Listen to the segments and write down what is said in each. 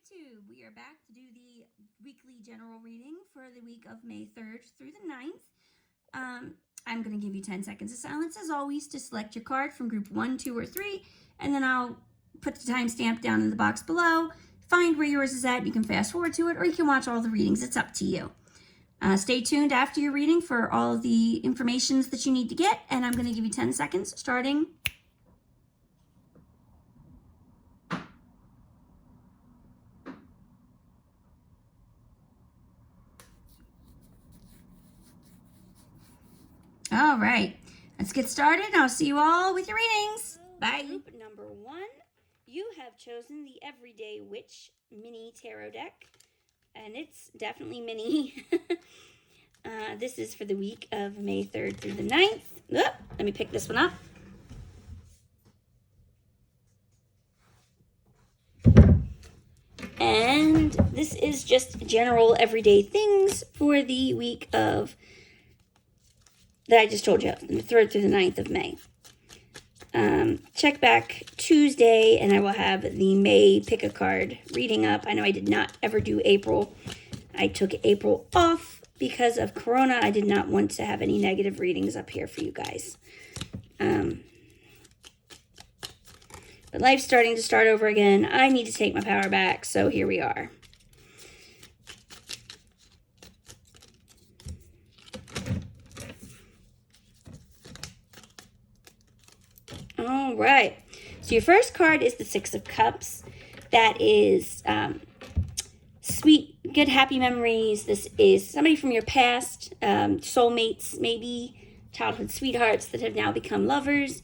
YouTube. We are back to do the weekly general reading for the week of May 3rd through the 9th. I'm going to give you 10 seconds of silence as always to select your card from group 1, 2, or 3, and then I'll put the timestamp down in the box below. Find where yours is at. You can fast forward to it or you can watch all the readings. It's up to you. Stay tuned after your reading for all of the informations that you need to get, and I'm going to give you 10 seconds starting All right, let's get started. I'll see you all with your readings. Bye. Group number 1, you have chosen the Everyday Witch mini tarot deck, and it's definitely mini. This is for the week of May 3rd through the 9th. Let me pick this one up. And this is just general everyday things for the week of that I just told you, the 3rd through the 9th of May. Check back Tuesday, and I will have the May pick a card reading up. I know I did not ever do April. I took April off because of Corona. I did not want to have any negative readings up here for you guys. But life's starting to start over again. I need to take my power back, so here we are. All right, so your first card is the Six of Cups. That is sweet, good, happy memories. This is somebody from your past, soulmates, maybe childhood sweethearts that have now become lovers.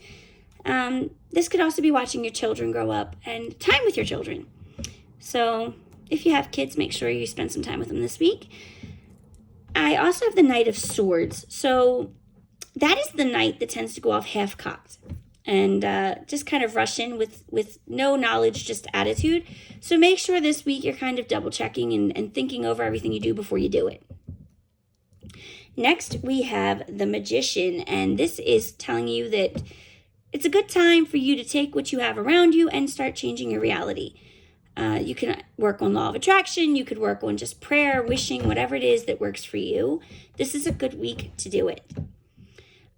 This could also be watching your children grow up and time with your children. So if you have kids, make sure you spend some time with them this week. I also have the Knight of Swords. So that is the knight that tends to go off half-cocked and just kind of rush in with no knowledge, just attitude. So make sure this week you're kind of double-checking and thinking over everything you do before you do it. Next, we have the Magician, and this is telling you that it's a good time for you to take what you have around you and start changing your reality. You can work on law of attraction. You could work on just prayer, wishing, whatever it is that works for you. This is a good week to do it.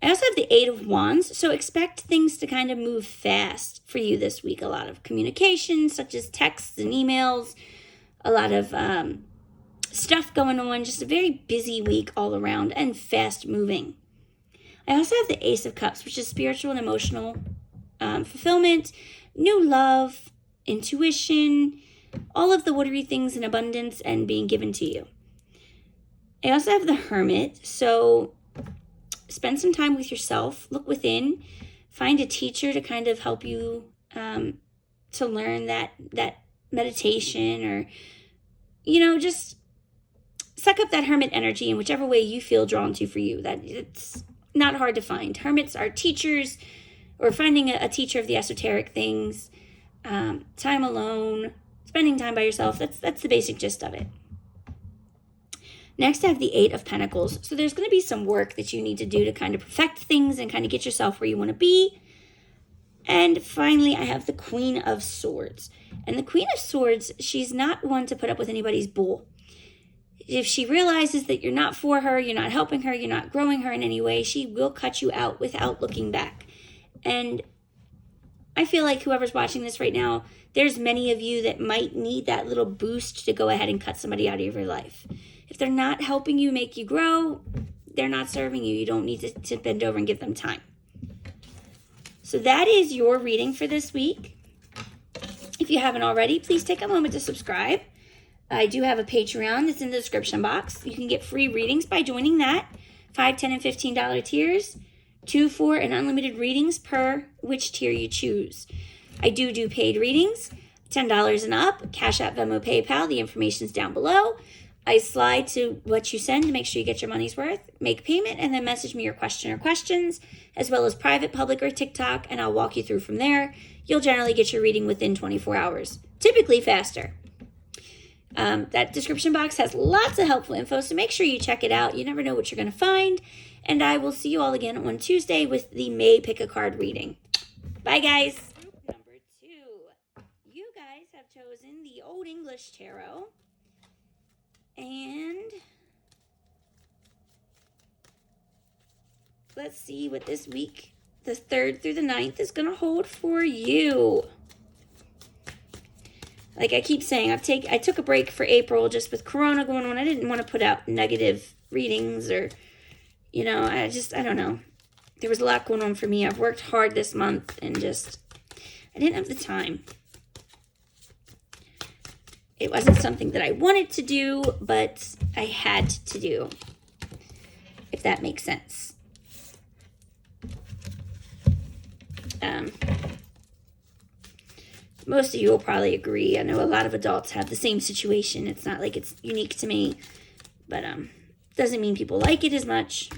I also have the Eight of Wands, so expect things to kind of move fast for you this week. A lot of communication, such as texts and emails, a lot of stuff going on, just a very busy week all around and fast moving. I also have the Ace of Cups, which is spiritual and emotional fulfillment, new love, intuition, all of the watery things in abundance and being given to you. I also have the Hermit, so spend some time with yourself, look within, find a teacher to kind of help you to learn that meditation, or, just suck up that hermit energy in whichever way you feel drawn to for you. That it's not hard to find. Hermits are teachers, or finding a teacher of the esoteric things, time alone, spending time by yourself. That's the basic gist of it. Next, I have the Eight of Pentacles. So there's going to be some work that you need to do to kind of perfect things and kind of get yourself where you want to be. And finally, I have the Queen of Swords. And the Queen of Swords, she's not one to put up with anybody's bull. If she realizes that you're not for her, you're not helping her, you're not growing her in any way, she will cut you out without looking back. And I feel like whoever's watching this right now, there's many of you that might need that little boost to go ahead and cut somebody out of your life. If they're not helping you make you grow, they're not serving you. You don't need to bend over and give them time. So that is your reading for this week. If you haven't already, please take a moment to subscribe. I do have a Patreon that's in the description box. You can get free readings by joining that. $5, $10, and $15 tiers. 2, 4, and unlimited readings per which tier you choose. I do paid readings. $10 and up. Cashapp, Venmo, PayPal. The information's down below. I slide to what you send to make sure you get your money's worth. Make payment and then message me your question or questions, as well as private, public, or TikTok, and I'll walk you through from there. You'll generally get your reading within 24 hours, typically faster. That description box has lots of helpful info, so make sure you check it out. You never know what you're going to find. And I will see you all again on Tuesday with the May Pick a Card reading. Bye, guys. Group number 2. You guys have have chosen the Old English Tarot. And let's see what this week, the 3rd through the 9th, is going to hold for you. Like I keep saying, I took a break for April just with Corona going on. I didn't want to put out negative readings or, I don't know. There was a lot going on for me. I've worked hard this month and I didn't have the time. It wasn't something that I wanted to do, but I had to do, if that makes sense. Most of you will probably agree. I know a lot of adults have the same situation. It's not like it's unique to me, but doesn't mean people like it as much.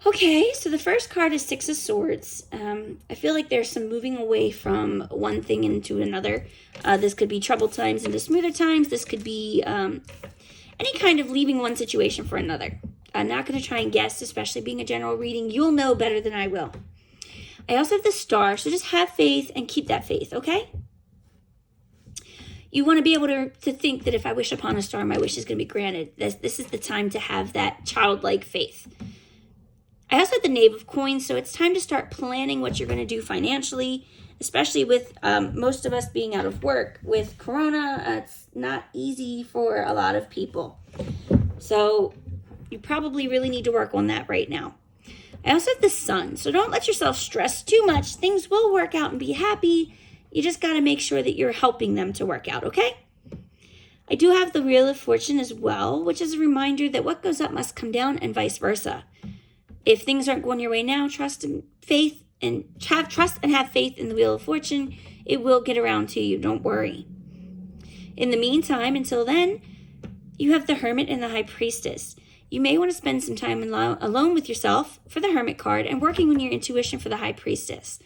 Okay, so the first card is Six of Swords. I feel like there's some moving away from one thing into another. This could be troubled times into smoother times. This could be any kind of leaving one situation for another. I'm not going to try and guess, especially being a general reading. You'll know better than I will. I also have the Star, so just have faith and keep that faith, okay? You want to be able to think that if I wish upon a star, my wish is going to be granted. This is the time to have that childlike faith. I also have the Knave of Coins, so it's time to start planning what you're going to do financially, especially with most of us being out of work. With Corona, it's not easy for a lot of people. So you probably really need to work on that right now. I also have the Sun, so don't let yourself stress too much. Things will work out and be happy. You just got to make sure that you're helping them to work out, okay? I do have the Wheel of Fortune as well, which is a reminder that what goes up must come down and vice versa. If things aren't going your way now, trust and have faith in the Wheel of Fortune. It will get around to you. Don't worry. In the meantime, until then, you have the Hermit and the High Priestess. You may want to spend some time alone with yourself for the Hermit card and working on your intuition for the High Priestess.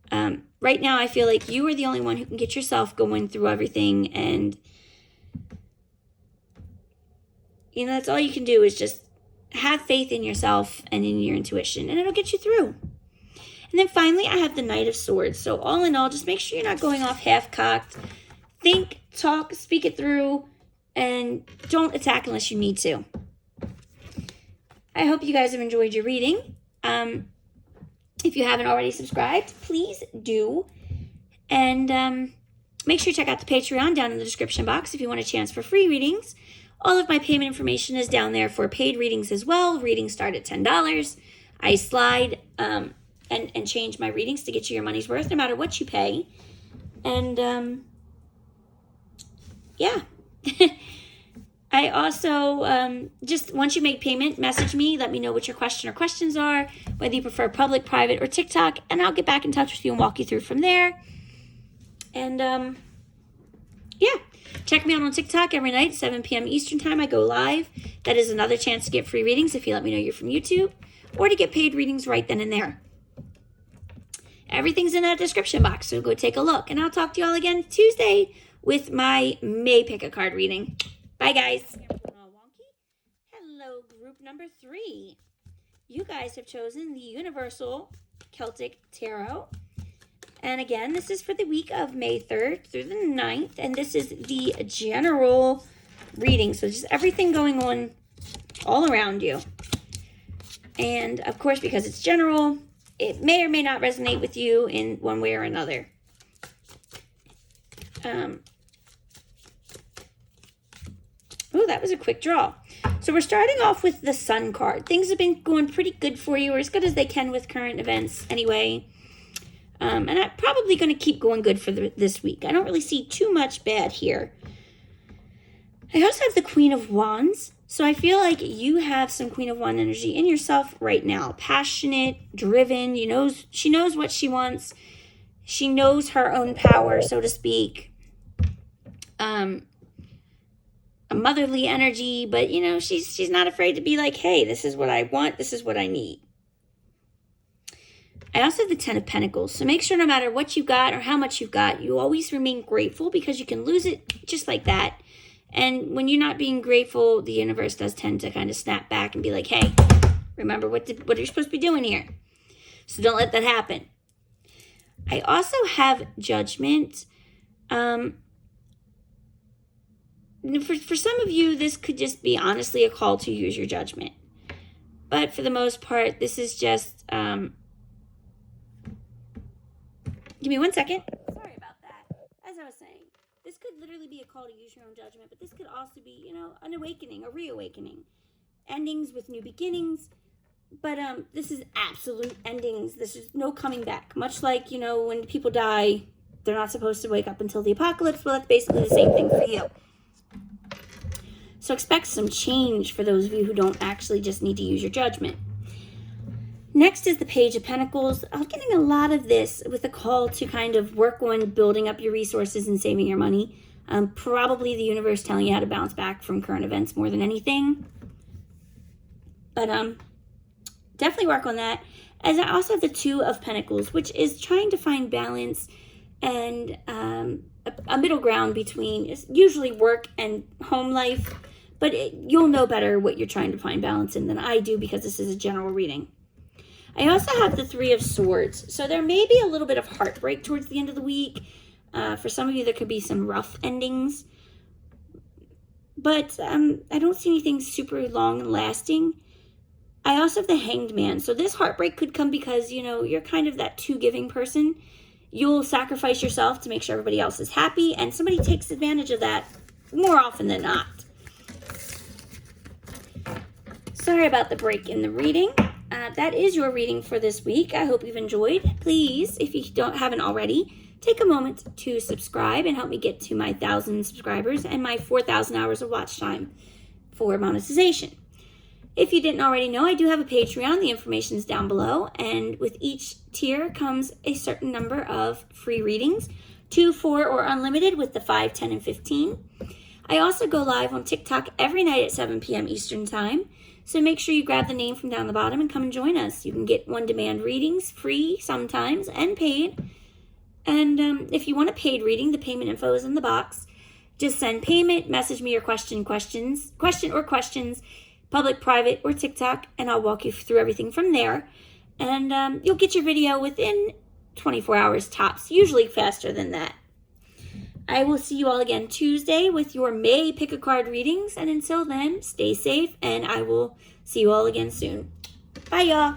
Right now, I feel like you are the only one who can get yourself going through everything, and that's all you can do is just have faith in yourself and in your intuition, and it'll get you through. And then finally, I have the Knight of Swords. So all in all, just make sure you're not going off half-cocked. Think, talk, speak it through, and don't attack unless you need to. I hope you guys have enjoyed your reading. If you haven't already subscribed, please do. And make sure you check out the Patreon down in the description box if you want a chance for free readings. All of my payment information is down there for paid readings as well. Readings start at $10. I slide and change my readings to get you your money's worth no matter what you pay. And yeah. I also, just once you make payment, message me. Let me know what your question or questions are, whether you prefer public, private, or TikTok, and I'll get back in touch with you and walk you through from there. And yeah. Check me out on TikTok every night, 7 p.m. Eastern Time. I go live. That is another chance to get free readings if you let me know you're from YouTube, or to get paid readings right then and there. Everything's in that description box, so go take a look. And I'll talk to you all again Tuesday with my May Pick a Card reading. Bye, guys. Hello, group number 3. You guys have chosen the Universal Celtic Tarot. And again, this is for the week of May 3rd through the 9th. And this is the general reading. So just everything going on all around you. And of course, because it's general, it may or may not resonate with you in one way or another. Oh, that was a quick draw. So we're starting off with the Sun card. Things have been going pretty good for you, or as good as they can with current events anyway. And I'm probably going to keep going good for this week. I don't really see too much bad here. I also have the Queen of Wands. So I feel like you have some Queen of Wands energy in yourself right now. Passionate, driven. She knows what she wants. She knows her own power, so to speak. A motherly energy, but she's not afraid to be like, hey, this is what I want. This is what I need. I also have the Ten of Pentacles. So make sure no matter what you got or how much you've got, you always remain grateful, because you can lose it just like that. And when you're not being grateful, the universe does tend to kind of snap back and be like, hey, remember what are you supposed to be doing here? So don't let that happen. I also have Judgment. For some of you, this could just be honestly a call to use your judgment. But for the most part, this is just... Give me 1 second. Sorry about that. As I was saying, this could literally be a call to use your own judgment, but this could also be, an awakening, a reawakening. Endings with new beginnings. But this is absolute endings. This is no coming back. Much like, when people die, they're not supposed to wake up until the apocalypse. Well, that's basically the same thing for you. So expect some change for those of you who don't actually just need to use your judgment. Next is the Page of Pentacles. I'm getting a lot of this with a call to kind of work on building up your resources and saving your money. Probably the universe telling you how to bounce back from current events more than anything. But definitely work on that. As I also have the Two of Pentacles, which is trying to find balance and a middle ground between usually work and home life. But you'll know better what you're trying to find balance in than I do, because this is a general reading. I also have the Three of Swords. So there may be a little bit of heartbreak towards the end of the week. For some of you, there could be some rough endings. But I don't see anything super long and lasting. I also have the Hanged Man. So this heartbreak could come because, you're kind of that too-giving person. You'll sacrifice yourself to make sure everybody else is happy, and somebody takes advantage of that more often than not. Sorry about the break in the reading. That is your reading for this week. I hope you've enjoyed. Please, if you haven't already, take a moment to subscribe and help me get to my 1,000 subscribers and my 4,000 hours of watch time for monetization. If you didn't already know, I do have a Patreon. The information is down below. And with each tier comes a certain number of free readings, 2, 4, or unlimited with the 5, 10, and 15. I also go live on TikTok every night at 7 p.m. Eastern Time. So make sure you grab the name from down the bottom and come and join us. You can get on-demand readings, free sometimes, and paid. And if you want a paid reading, the payment info is in the box. Just send payment, message me your question or questions, public, private, or TikTok, and I'll walk you through everything from there. And you'll get your video within 24 hours tops, usually faster than that. I will see you all again Tuesday with your May Pick a Card readings. And until then, stay safe, and I will see you all again soon. Bye, y'all.